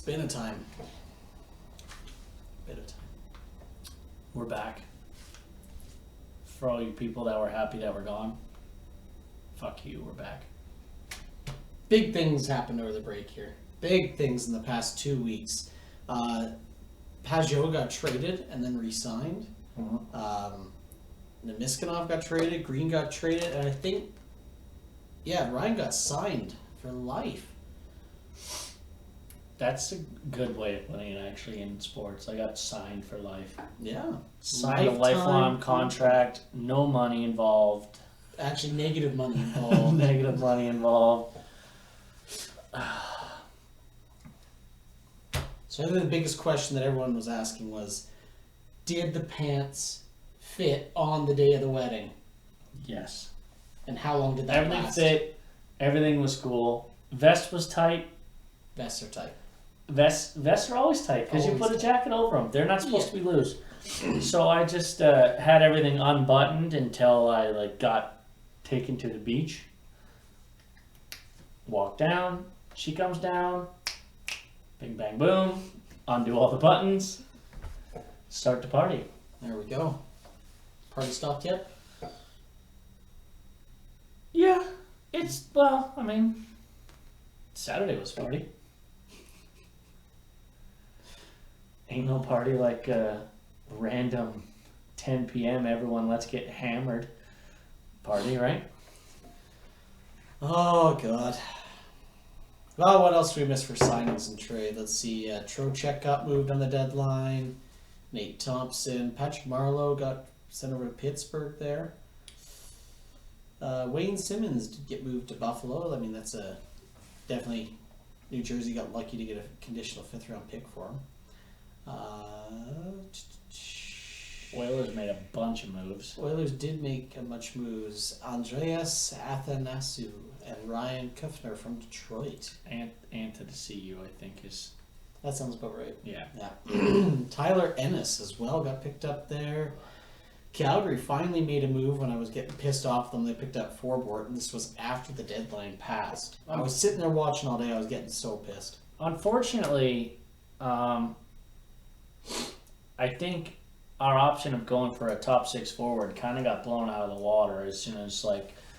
been a time. Bit of time. We're back. For all you people that were happy that we're gone, fuck you, we're back. Big things happened over the break here. Big things in the past 2 weeks. Pajot got traded and then re-signed. Nemiskinov got traded. Green got traded. And I think, Ryan got signed for life. That's a good way of putting it, actually, in sports. I got signed for life. Yeah. Signed a lifelong contract, no money involved. Actually, negative money involved. Negative money involved. So I think the biggest question that everyone was asking was, did the pants fit on the day of the wedding? Yes. And how long did that Everything last? fit. Everything was cool. Vest was tight. Vests are tight. Vests are always tight because you Always put a tight. jacket over them. They're not supposed to be loose. So I just had everything unbuttoned until I got taken to the beach. Walk down. She comes down. Bing bang boom. Undo all the buttons. Start the party. There we go. Party stopped yet? Yeah, Saturday was party. Ain't no party like a random 10 p.m. everyone let's get hammered party, right? Oh, God. Well, what else do we miss for signings and trade? Let's see. Trocheck got moved on the deadline. Nate Thompson. Patrick Marleau got sent over to Pittsburgh there. Wayne Simmons did get moved to Buffalo. I mean, that's definitely New Jersey got lucky to get a conditional 5th round pick for him. Oilers made a bunch of moves. Oilers did make a bunch of moves. Andreas Athanasiou and Ryan Kuffner from Detroit. And to the CU, I think is. That sounds about right. Yeah. Tyler Ennis as well got picked up there. Calgary finally made a move when I was getting pissed off them. They picked up Forbort, and this was after the deadline passed. I was sitting there watching all day. I was getting so pissed. Unfortunately, I think our option of going for a top 6 forward kind of got blown out of the water as soon as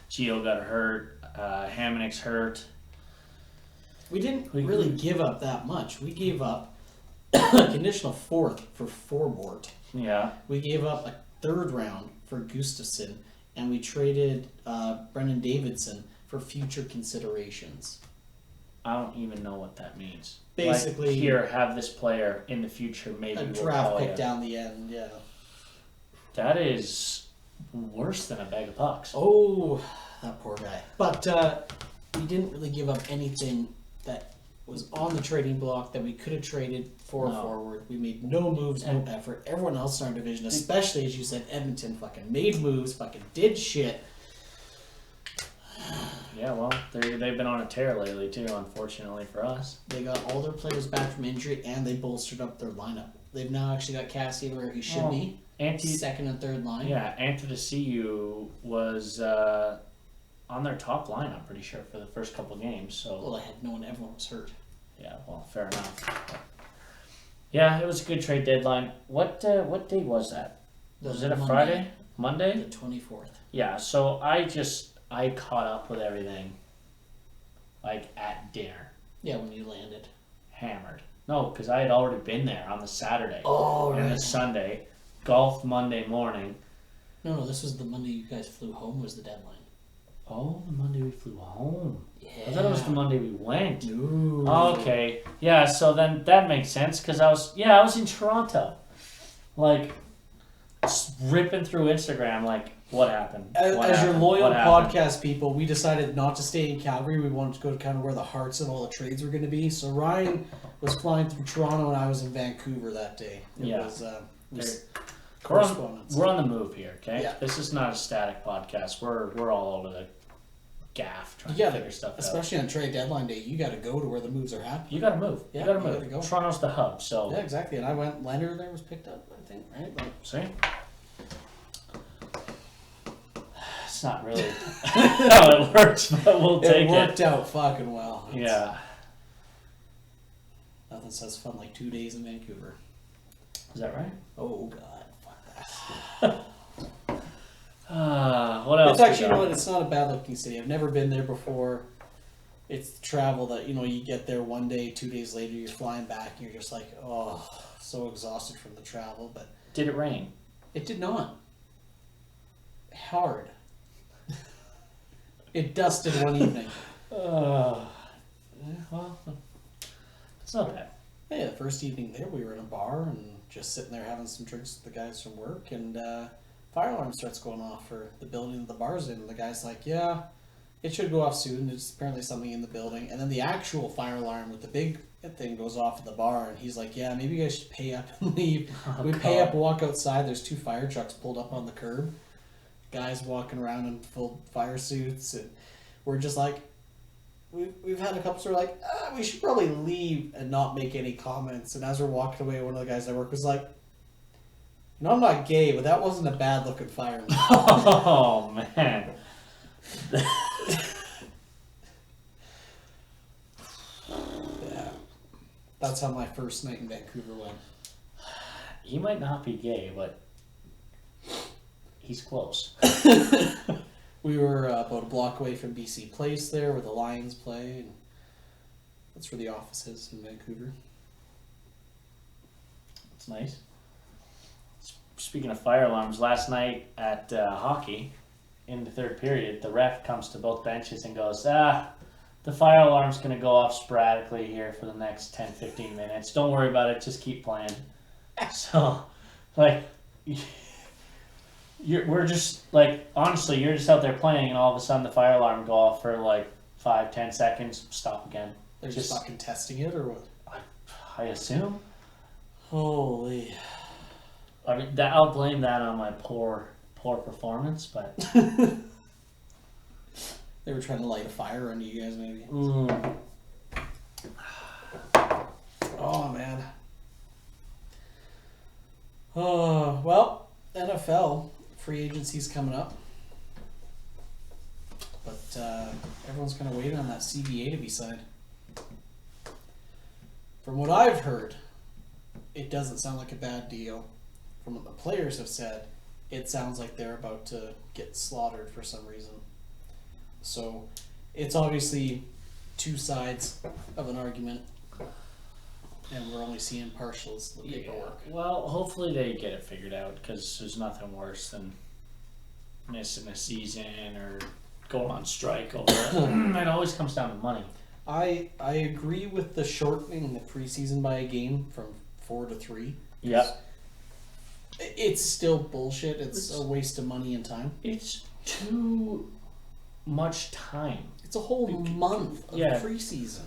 Gio got hurt, Hamonick's hurt. We didn't really give up that much. We gave up a conditional 4th for Forbort. Yeah. We gave up a 3rd round for Gustafsson, and we traded Brendan Davidson for future considerations. I don't even know what that means. Basically, here, have this player in the future. Maybe a we'll draft call pick you. down the end. Yeah. That is worse than a bag of pucks. Oh, that poor guy. But we didn't really give up anything that was on the trading block that we could have traded for a forward. We made no moves, no effort. Everyone else in our division, especially as you said, Edmonton, fucking made moves, fucking did shit. Yeah, well, they've been on a tear lately too, unfortunately for us. They got all their players back from injury, and they bolstered up their lineup. They've now actually got Cassie where he should be. Second and third line. Yeah, Antetokounmpo was on their top line, I'm pretty sure, for the first couple games. So. Well, I had known everyone was hurt. Yeah, well, fair enough. Yeah, it was a good trade deadline. What day was that? Was it a Monday. Friday? Monday? The 24th. Yeah, so I caught up with everything, at dinner. Yeah, when you landed. Hammered. No, because I had already been there on the Saturday. Oh, right. And the Sunday. Golf Monday morning. No, this was the Monday you guys flew home was the deadline. Oh, the Monday we flew home. Yeah. I thought it was the Monday we went. Ooh. Okay. Yeah, so then that makes sense because I was in Toronto. Ripping through Instagram, what happened? As your loyal podcast people, we decided not to stay in Calgary. We wanted to go to kind of where the hearts of all the trades were going to be. So Ryan was flying through Toronto and I was in Vancouver that day. It was correspondence. We're on the move here, okay? Yeah. This is not a static podcast. We're all over the gaff trying to figure stuff out. Especially on trade deadline day, you got to go to where the moves are happening. You got to move. Yeah, you got to you move. gotta go. Toronto's the hub, so. Yeah, exactly. And I went. Leonard there was picked up, I think, right? See? It's not really how it works, but we'll take it. It worked out fucking well. Yeah. Nothing Province has fun like 2 days in Vancouver. Is that right? Oh God, fuck that. What else? It's actually, you know what? It's not a bad looking city. I've never been there before. It's the travel that, you know, you get there one day, 2 days later, you're flying back, and you're just like, oh, so exhausted from the travel. But did it rain? it did not. Hard. It dusted one evening. Well, it's not bad. Yeah, the first evening there, we were in a bar and just sitting there having some drinks with the guys from work, and fire alarm starts going off for the building that the bar's in. And the guy's like, yeah, it should go off soon. There's apparently something in the building. And then the actual fire alarm with the big thing goes off at the bar, and he's like, yeah, maybe you guys should pay up and leave. We pay up and walk outside. There's 2 fire trucks pulled up on the curb. Guys walking around in full fire suits, and we're just like, we've had a couple sort of like, we should probably leave and not make any comments. And as we're walking away, one of the guys I work was like, no, I'm not gay, but that wasn't a bad looking fireman. Oh man. Yeah, that's how my first night in Vancouver went. He might not be gay, but he's close. We were about a block away from BC Place there, where the Lions play, and that's where the office is in Vancouver. It's nice. Speaking of fire alarms, last night at hockey, in the third period, the ref comes to both benches and goes, the fire alarm's going to go off sporadically here for the next 10-15 minutes. Don't worry about it, just keep playing. So, like, we're just, like, honestly, you're just out there playing, and all of a sudden the fire alarm go off for, like, 5-10 seconds, stop again. They're just fucking testing it, or what? I assume. Holy. I mean, I'll blame that on my poor performance, but... They were trying to light a fire under you guys, maybe. Oh, man. Oh, well, NFL free agency's coming up. But everyone's kind of waiting on that CBA to be signed. From what I've heard, it doesn't sound like a bad deal. From what the players have said, it sounds like they're about to get slaughtered for some reason. So it's obviously 2 sides of an argument, and we're only seeing partials of the paperwork. Well, hopefully they get it figured out, because there's nothing worse than missing a season or going on strike over it. It always comes down to money. I agree with the shortening the preseason by a game from 4 to 3. Yep. It's still bullshit. It's a waste of money and time. It's too much time. It's a whole month of preseason.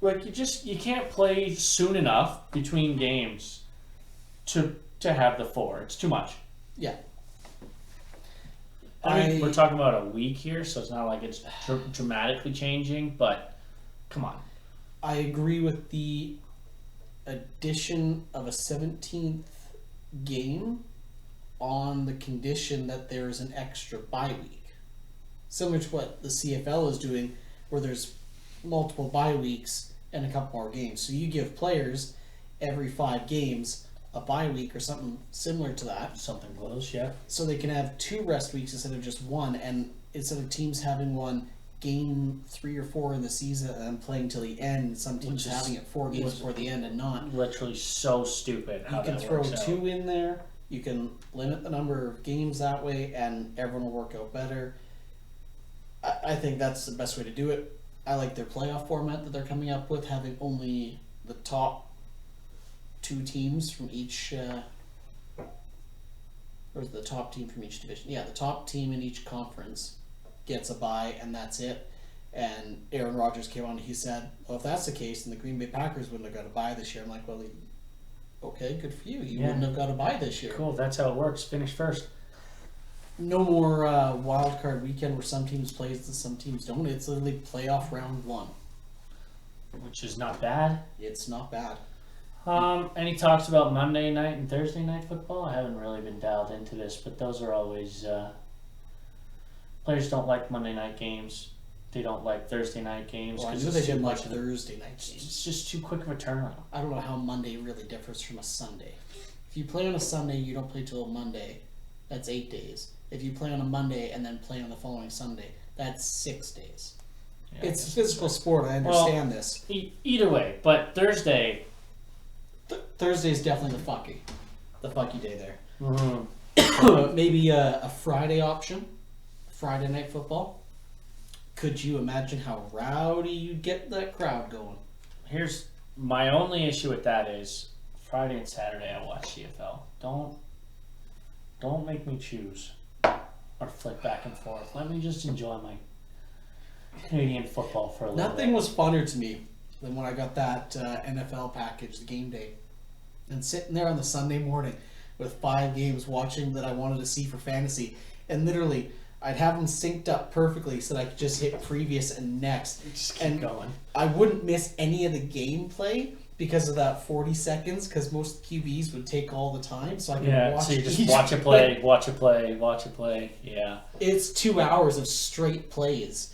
Like, you can't play soon enough between games to have the 4. It's too much. Yeah. I mean, we're talking about a week here, so it's not like it's dramatically changing, but come on. I agree with the addition of a 17th game on the condition that there is an extra bye week. Similar to what the CFL is doing, where there's multiple bye weeks and a couple more games. So you give players every 5 games a bye week or something similar to that. Something close, yeah. So they can have 2 rest weeks instead of just 1, and instead of teams having one game 3 or 4 in the season and playing till the end, some teams having it 4 games before the end and not. Literally so stupid how you can that throw works 2 out. in there. You can limit the number of games that way, and everyone will work out better. I think that's the best way to do it. I like their playoff format that they're coming up with, having only the top 2 teams from each, or the top team from each division. Yeah, the top team in each conference gets a bye, and that's it. And Aaron Rodgers came on and he said, well, if that's the case, then the Green Bay Packers wouldn't have got a bye this year. I'm like, well, okay, good for you. You wouldn't have got a bye this year. Cool, that's how it works. Finish first. No more wild card weekend where some teams play and some teams don't. It's literally playoff round 1. Which is not bad. It's not bad. Any talks about Monday night and Thursday night football? I haven't really been dialed into this, but those are always players don't like Monday night games. they don't like Thursday night games. Well, I 'cause knew it's they too didn't like much of Thursday night games. It's just too quick of a turnaround. I don't know how Monday really differs from a Sunday. If you play on a Sunday, you don't play till a Monday. That's 8 days. If you play on a Monday and then play on the following Sunday, that's 6 days. Yeah, It's a physical sport. I understand this. Either way, but Thursday. Thursday is definitely the fucky day there. Mm-hmm. Maybe a Friday option, Friday night football. Could you imagine how rowdy you'd get that crowd going? Here's my only issue with that is Friday and Saturday I watch CFL. Don't make me choose or flick back and forth. Let me just enjoy my Canadian football for a little Nothing bit. was funner to me than when I got that NFL package, the game day, and sitting there on the Sunday morning with 5 games watching that I wanted to see for fantasy, and literally I'd have them synced up perfectly so that I could just hit previous and next. Just keep and going. I wouldn't miss any of the gameplay because of that 40 seconds, because most QBs would take all the time, so I could watch so you just each watch a play, watch a play, watch a play. Yeah. It's 2 hours of straight plays.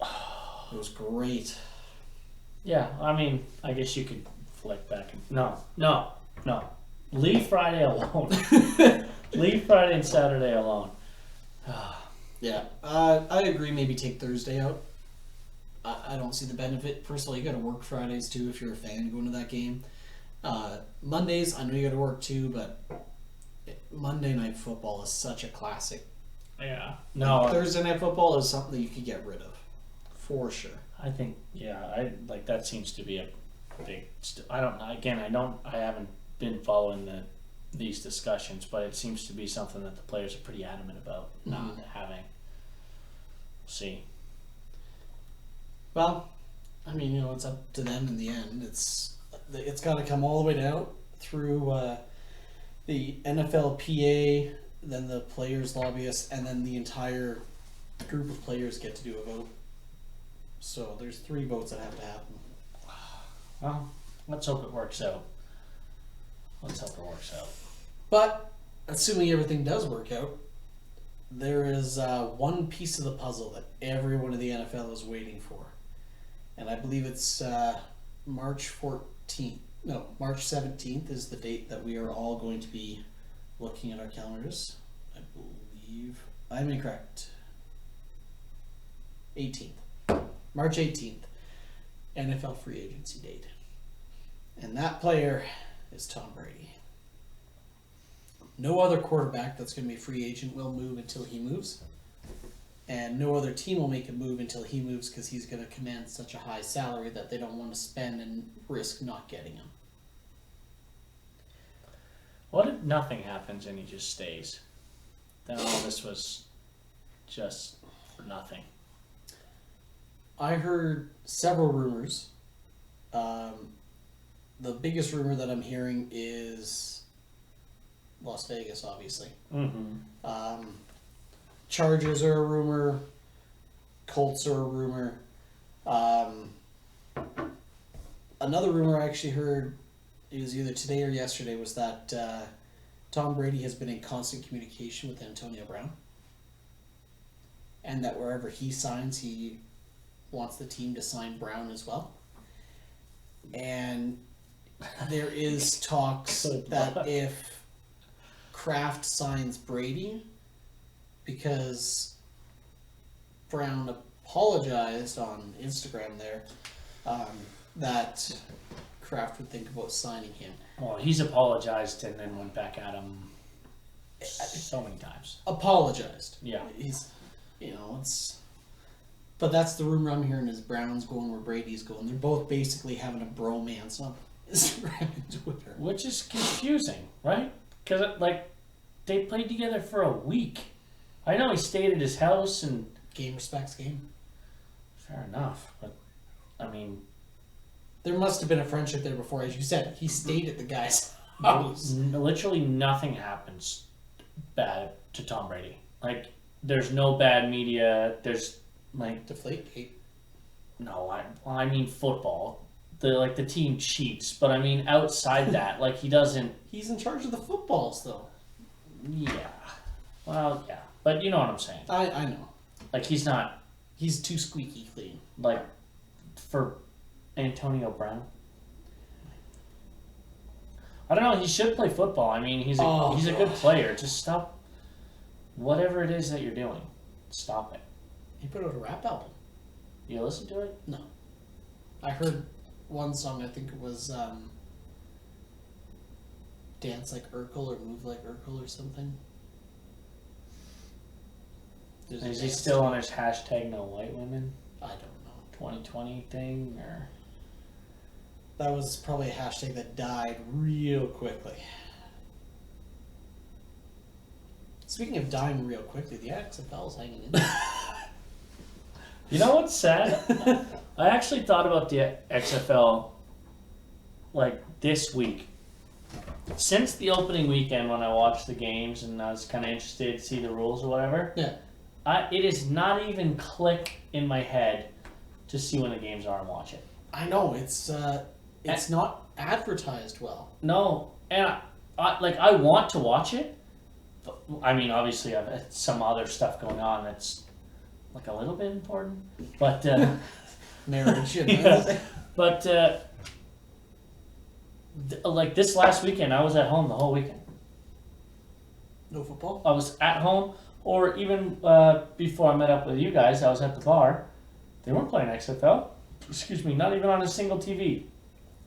It was great. Yeah, I mean, I guess you could flick back and no. Leave Friday alone. Leave Friday and Saturday alone. Yeah, I agree. Maybe take Thursday out. I don't see the benefit. First of all, you got to work Fridays too if you're a fan going to that game. Mondays, I know you got to work too, but Monday Night Football is such a classic. Yeah. Like, Thursday Night Football is something that you could get rid of, for sure. I think I like that seems to be a big. I don't know. Again, I haven't been following these discussions, but it seems to be something that the players are pretty adamant about not having. See. Well, I mean, it's up to them in the end. It's got to come all the way down through the NFLPA, then the players' lobbyists, and then the entire group of players get to do a vote. So there's 3 votes that have to happen. Well, let's hope it works out. But assuming everything does work out, there is one piece of the puzzle that everyone in the NFL is waiting for. And I believe it's March 14th. No, March 17th is the date that we are all going to be looking at our calendars. I believe I'm incorrect. 18th. March 18th. NFL free agency date. And that player is Tom Brady. No other quarterback that's going to be a free agent will move until he moves. And no other team will make a move until he moves because he's going to command such a high salary that they don't want to spend and risk not getting him. What if nothing happens and he just stays? Then all this was just for nothing. I heard several rumors. The biggest rumor that I'm hearing is Las Vegas, obviously. Mm-hmm. Chargers are a rumor. Colts are a rumor. Another rumor I actually heard, it was either today or yesterday, was that Tom Brady has been in constant communication with Antonio Brown. And that wherever he signs, he wants the team to sign Brown as well. And there is talks that if Kraft signs Brady, because Brown apologized on Instagram there, that Kraft would think about signing him. Well, he's apologized and then went back at him so many times. Apologized. Yeah. He's, it's... But that's the rumor I'm hearing is Brown's going where Brady's going. They're both basically having a bromance on Instagram and Twitter. Which is confusing, right? Because, they played together for a week. I know he stayed at his house and... Game respects game. Fair enough, but, I mean... There must have been a friendship there before. As you said, he stayed at the guy's house. Literally nothing happens bad to Tom Brady. There's no bad media. There's, Deflategate. No, I mean football. The team cheats, but I mean outside that, he doesn't... He's in charge of the footballs, though. Yeah. Well, yeah. But you know what I'm saying. I know. He's not He's too squeaky clean. Like, for Antonio Brown. I don't know. He should play football. I mean, he's a good player. Just stop whatever it is that you're doing. Stop it. He put out a rap album. You listen to it? No. I heard one song, I think it was Dance Like Urkel or Move Like Urkel or something. Is he still on his hashtag no white women I don't know. 2020 thing? Or That was probably a hashtag that died real quickly. Speaking of dying real quickly, the XFL is hanging in there. You know what's sad? I actually thought about the XFL like this week. Since the opening weekend when I watched the games and I was kind of interested to see the rules or whatever, Yeah. It is not even click in my head to see when the games are and watch it. I know, it's not advertised well. No, and I want to watch it. But, I mean, obviously I've had some other stuff going on that's like a little bit important, but Marriage. yeah. But like this last weekend, I was at home the whole weekend. No football? I was at home, or even before I met up with you guys, I was at the bar. They weren't playing XFL. Excuse me, not even on a single TV.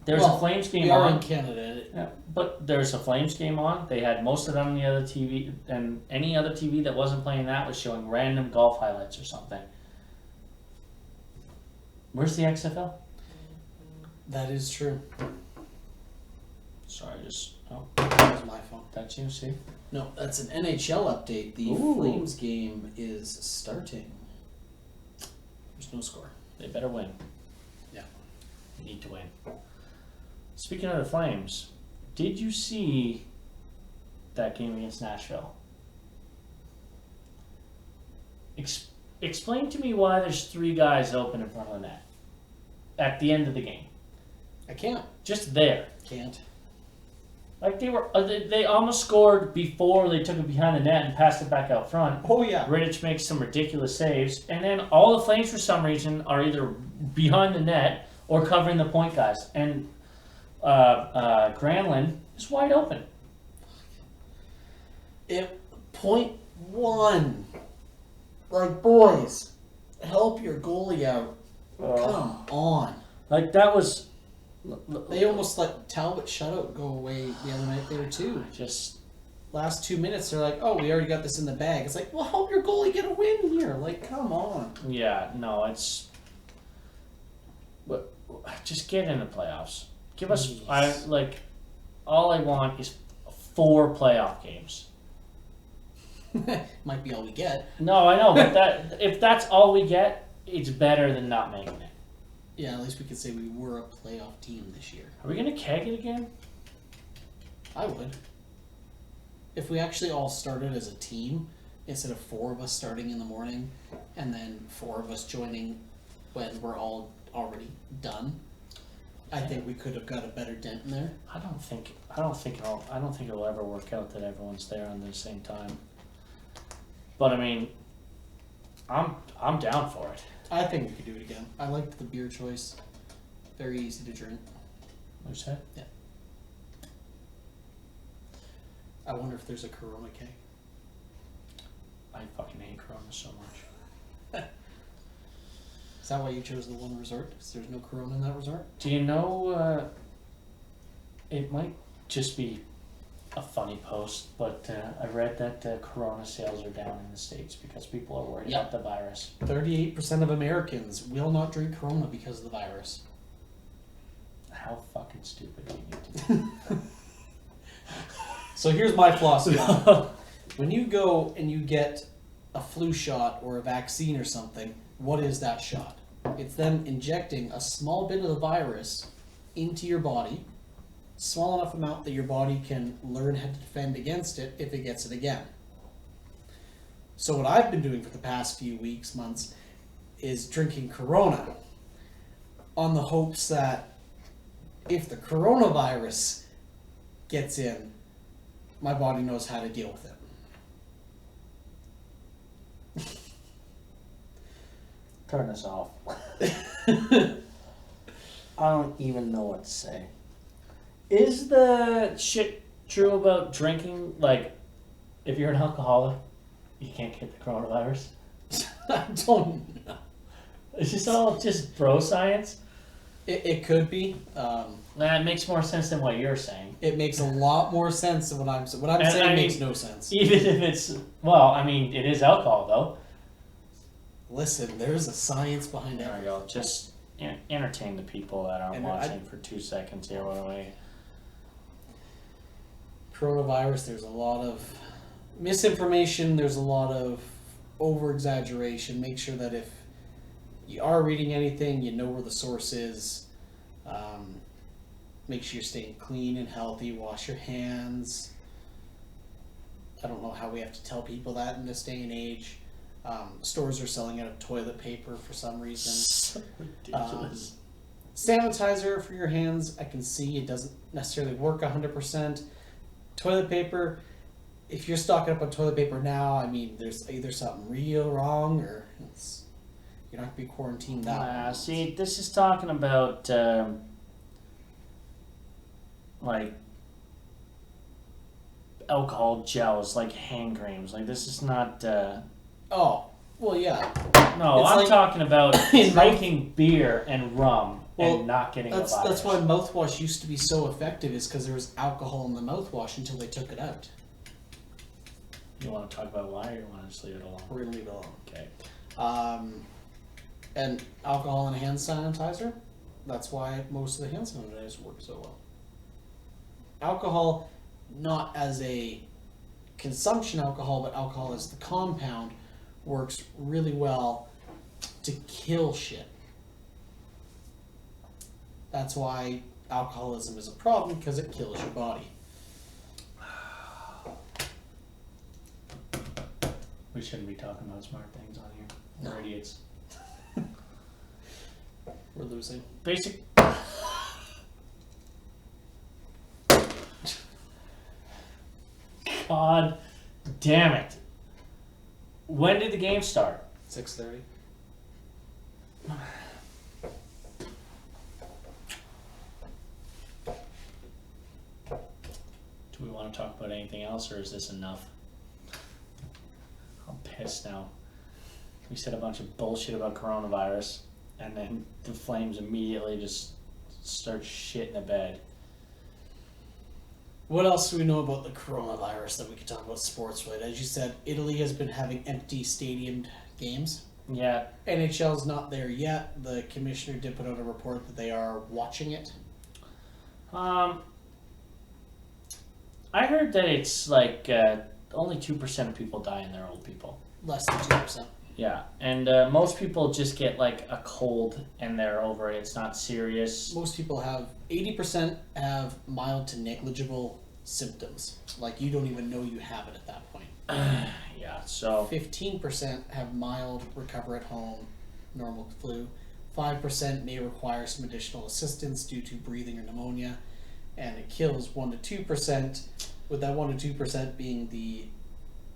There's a Flames game we are on. in Canada. Yeah, but there's a Flames game on. They had most of it on the other TV, and any other TV that wasn't playing that was showing random golf highlights or something. Where's the XFL? That is true. Sorry, That was my phone. that's you, see? No, that's an NHL update. The Ooh. Flames game is starting. There's no score. They better win. Yeah. They need to win. Speaking of the Flames, did you see that game against Nashville? Explain to me why there's 3 guys open in front of the net at the end of the game. I can't. Just there. Can't. Like they almost scored before they took it behind the net and passed it back out front. Oh, yeah. Rittich makes some ridiculous saves, and then all the Flames for some reason are either behind the net or covering the point guys. And Granlund is wide open. Point 1. Like, boys, help your goalie out. Come on. Like that was. They almost let Talbot shutout go away the other night there too. Just last 2 minutes, they're like, "Oh, we already got this in the bag." It's like, well, help your goalie get a win here. Like, come on. yeah, no, it's. But just get in the playoffs. Give us. Please. All I want is 4 playoff games. Might be all we get. No, I know, but if that's all we get, it's better than not making it. Yeah, at least we could say we were a playoff team this year. Are we gonna keg it again? I would. If we actually all started as a team, instead of 4 of us starting in the morning, and then 4 of us joining when we're all already done, I think we could have got a better dent in there. I don't think it'll ever work out that everyone's there on the same time. But I mean, I'm down for it. I think we could do it again. I liked the beer choice. Very easy to drink. What's that? Yeah. I wonder if there's a Corona keg. I fucking hate Corona so much. Is that why you chose the one resort? Because there's no Corona in that resort? Do you know? It might just be a funny post, but I read that Corona sales are down in the States because people are worried about the virus. 38% of Americans will not drink Corona because of the virus. How fucking stupid do you need to be? So here's my philosophy. When you go and you get a flu shot or a vaccine or something, what is that shot? It's them injecting a small bit of the virus into your body, small enough amount that your body can learn how to defend against it if it gets it again. So what I've been doing for the past few weeks, months, is drinking Corona on the hopes that if the coronavirus gets in, my body knows how to deal with it. Turn us off. I don't even know what to say. Is the shit true about drinking? Like, if you're an alcoholic, you can't get the coronavirus? I don't know. Is this all just bro science? It could be. That makes more sense than what you're saying. It makes a lot more sense than what I'm saying. What I'm saying I makes mean, no sense. Even if it's, well, I mean, it is alcohol, though. Listen, there's a science behind There we everything. go. Just entertain the people that aren't watching for 2 seconds here while we... Coronavirus, there's a lot of misinformation, there's a lot of over-exaggeration. Make sure that if you are reading anything, you know where the source is. Make sure you're staying clean and healthy. Wash your hands. I don't know how we have to tell people that in this day and age. Stores are selling out of toilet paper for some reason. So ridiculous. Sanitizer for your hands, I can see it doesn't necessarily work 100%. Toilet paper, if you're stocking up on toilet paper now, I mean, there's either something real wrong or you're not going to be quarantined that long. See, this is talking about, like, alcohol gels, like hand creams. Like, this is not, Oh, well, yeah. No, It's I'm like- talking about drinking beer and rum and not getting That's a virus. why mouthwash used to be so effective, is because there was alcohol in the mouthwash until they took it out. You want to talk about why, or you want to just leave it alone? We're going to leave it alone. Okay. And alcohol and hand sanitizer, that's why most of the hand sanitizers work so well. Alcohol, not as a consumption alcohol, but alcohol as the compound, works really well to kill shit. That's why alcoholism is a problem, because it kills your body. We shouldn't be talking about smart things on here. We're No. idiots. We're losing. Basic. God damn it. When did the game start? 6:30. Do we want to talk about anything else, or is this enough? I'm pissed now. We said a bunch of bullshit about coronavirus, and then the Flames immediately just start shitting the bed. What else do we know about the coronavirus that we could talk about sports-related? As you said, Italy has been having empty stadium games. Yeah, NHL's not there yet. The commissioner did put out a report that they are watching it. I heard that it's like only 2% of people die and they're old people. Less than 2%. Yeah, and most people just get like a cold and they're over it. It's not serious. Most people have, 80% have mild to negligible symptoms. Like you don't even know you have it at that point. Yeah, so 15% have mild, recover at home, normal flu. 5% may require some additional assistance due to breathing or pneumonia. And it kills 1 to 2%, with that 1 to 2% being the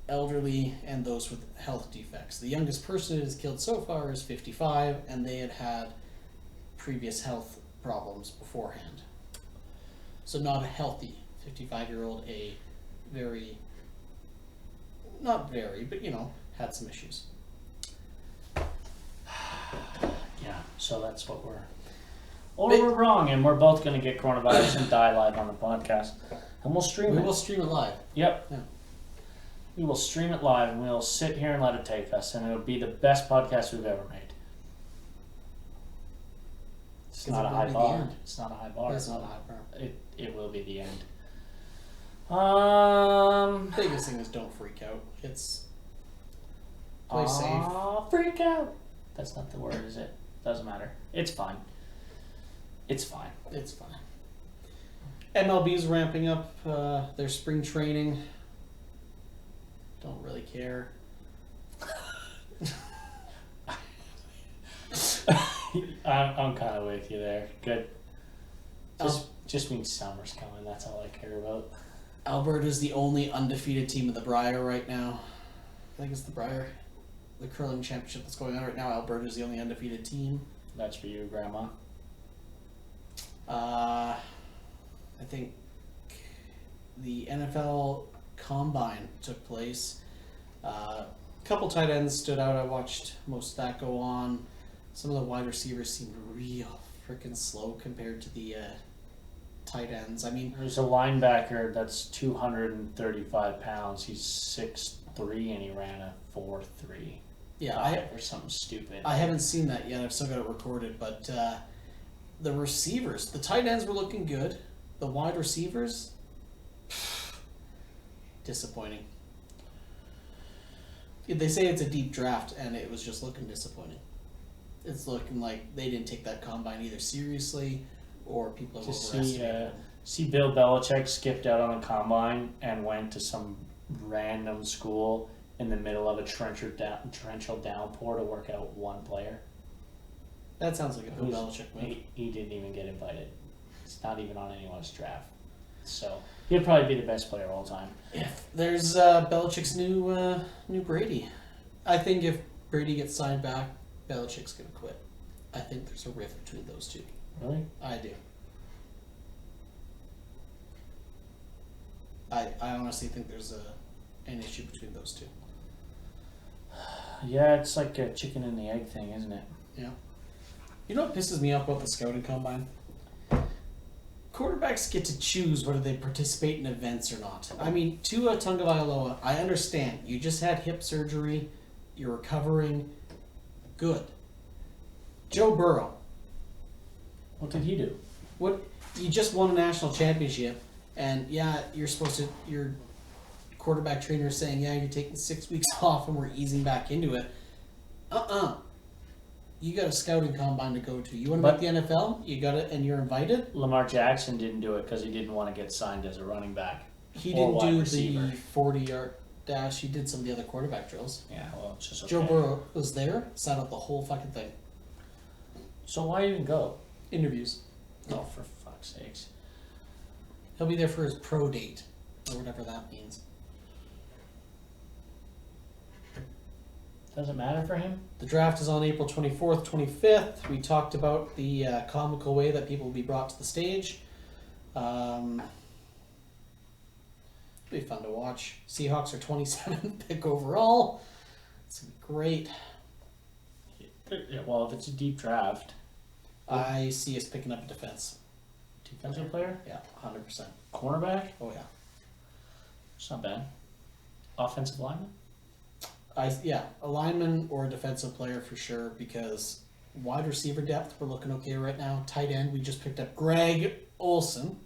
elderly and those with health defects. The youngest person it has killed so far is 55, and they had had previous health problems beforehand. So not a healthy 55-year-old, a very, not very, but had some issues. yeah, so that's what we're. Or we're wrong, and we're both going to get coronavirus and die live on the podcast, and we'll stream We it. will stream it live. Yep. Yeah. We will stream it live, and we'll sit here and let it take us, and it'll be the best podcast we've ever made. It's 'Cause not it a will high be the bar. end. It's not a high bar. It's not a high bar. It will be the end. Biggest thing is don't freak out. It's play safe. Freak out. That's not the word, is it? Doesn't matter. It's fine. It's fine. It's fine. MLB's ramping up their spring training. Don't really care. I'm kind of with you there. Good. Just means summer's coming. That's all I care about. Alberta's the only undefeated team in the Brier right now. I think it's the Brier. the curling championship that's going on right now. Alberta's the only undefeated team. That's for you, Grandma. I think the NFL Combine took place. A couple tight ends stood out. I watched most of that go on. Some of the wide receivers seemed real freaking slow compared to the tight ends. I mean, There's a linebacker that's 235 pounds. He's 6'3", and he ran a 4.3. yeah, or something stupid. I haven't seen that yet. I've still got it recorded. But the receivers, the tight ends were looking good. The wide receivers, disappointing. They say it's a deep draft, and it was just looking disappointing. It's looking like they didn't take that combine either seriously, or people have overestimated. See Bill Belichick skipped out on a combine and went to some random school in the middle of a torrential downpour to work out one player. That sounds like a Bill Belichick move. He didn't even get invited. It's not even on anyone's draft. So he'll probably be the best player of all time. If there's Belichick's new Brady, I think if Brady gets signed back, Belichick's gonna quit. I think there's a rift between those two. Really? I do. I honestly think there's an issue between those two. Yeah, it's like a chicken and the egg thing, isn't it? Yeah. You know what pisses me off about the scouting combine? Quarterbacks get to choose whether they participate in events or not. I mean, Tua Tagovailoa, I understand. You just had hip surgery. You're recovering. Good. Joe Burrow. What did he do? What? You just won a national championship, and yeah, you're supposed to. Your quarterback trainer is saying, yeah, you're taking 6 weeks off, and we're easing back into it. You got a scouting combine to go to. You want to make the NFL? You got it, and you're invited. Lamar Jackson didn't do it because he didn't want to get signed as a running back. He or didn't wide do receiver. the 40-yard dash. He did some of the other quarterback drills. Yeah, well, it's just okay. Joe Burrow was there, sat out the whole fucking thing. So why even go? Interviews. Oh, for fuck's sakes. He'll be there for his pro date, or whatever that means. Does it matter for him? The draft is on April 24th, 25th. We talked about the comical way that people will be brought to the stage. It'll be fun to watch. Seahawks are 27th pick overall. It's going to be great. Yeah, well, if it's a deep draft, I see us picking up a defensive player, Yeah, 100%. cornerback, Oh, yeah. it's not bad. Offensive lineman. A lineman or a defensive player for sure, because wide receiver depth, we're looking okay right now. Tight end, we just picked up Greg Olsen.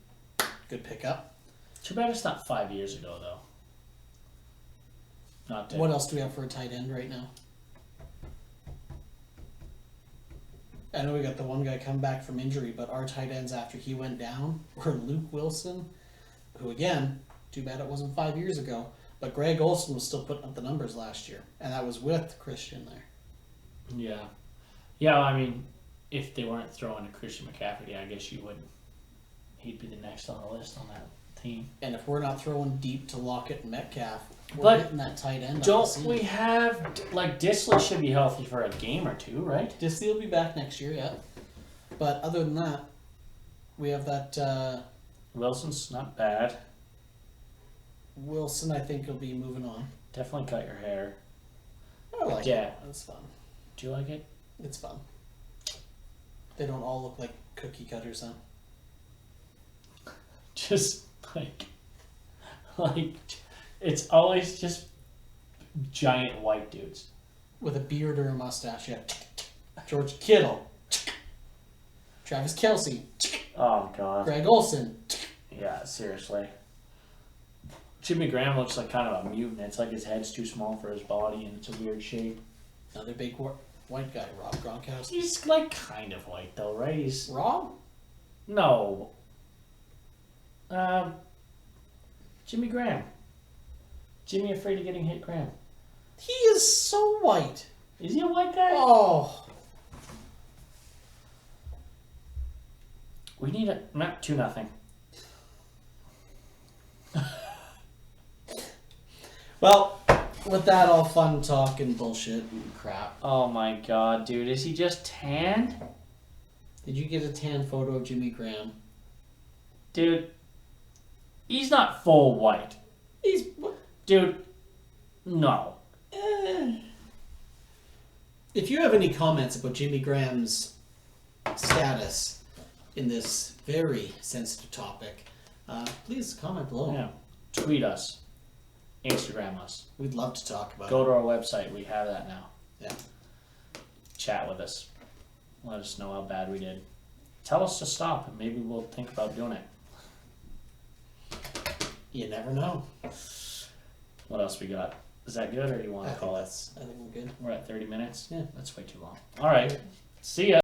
Good pickup. Too bad it's not 5 years ago, though. Not What else do we have for a tight end right now? I know we got the one guy come back from injury, but our tight ends after he went down were Luke Wilson, who again, too bad it wasn't 5 years ago, but Greg Olsen was still putting up the numbers last year, and that was with Christian there. Yeah. Yeah, I mean, if they weren't throwing a Christian McCaffrey, I guess you would. He'd be the next on the list on that team. And if we're not throwing deep to Lockett and Metcalf, we're But hitting that tight end. Don't we have, like, Disley should be healthy for a game or two, right? Disley will be back next year, yeah. But other than that, we have that Wilson's not bad. Wilson, I think, will be moving on. Definitely cut your hair. I like Yeah. it. That's fun. Do you like it? It's fun. They don't all look like cookie cutters, huh? Just, it's always just giant white dudes. With a beard or a mustache, yeah. George Kittle. Travis Kelce. Oh, God. Greg Olsen. Yeah, seriously. Jimmy Graham looks like kind of a mutant. It's like his head's too small for his body, and it's a weird shape. Another big white guy, Rob Gronkowski. He's, like, kind of white, though, right? He's... Rob? No. Jimmy Graham. Jimmy afraid of getting hit Graham. He is so white. Is he a white guy? Oh. We need a... Not 2-0. Well, with that all fun talk and bullshit and crap, Oh my god, dude, is he just tanned? did you get a tan photo of Jimmy Graham? Dude, he's not full white. He's Dude, no. If you have any comments about Jimmy Graham's status in this very sensitive topic, please comment below. Yeah. Tweet us. Instagram us. We'd love to talk about Go it. to our website. We have that now. Yeah. Chat with us. Let us know how bad we did. Tell us to stop and maybe we'll think about doing it. You never know. What else we got? Is that good or do you want to call it? I think we're good. We're at 30 minutes? Yeah. That's way too long. All right. See ya.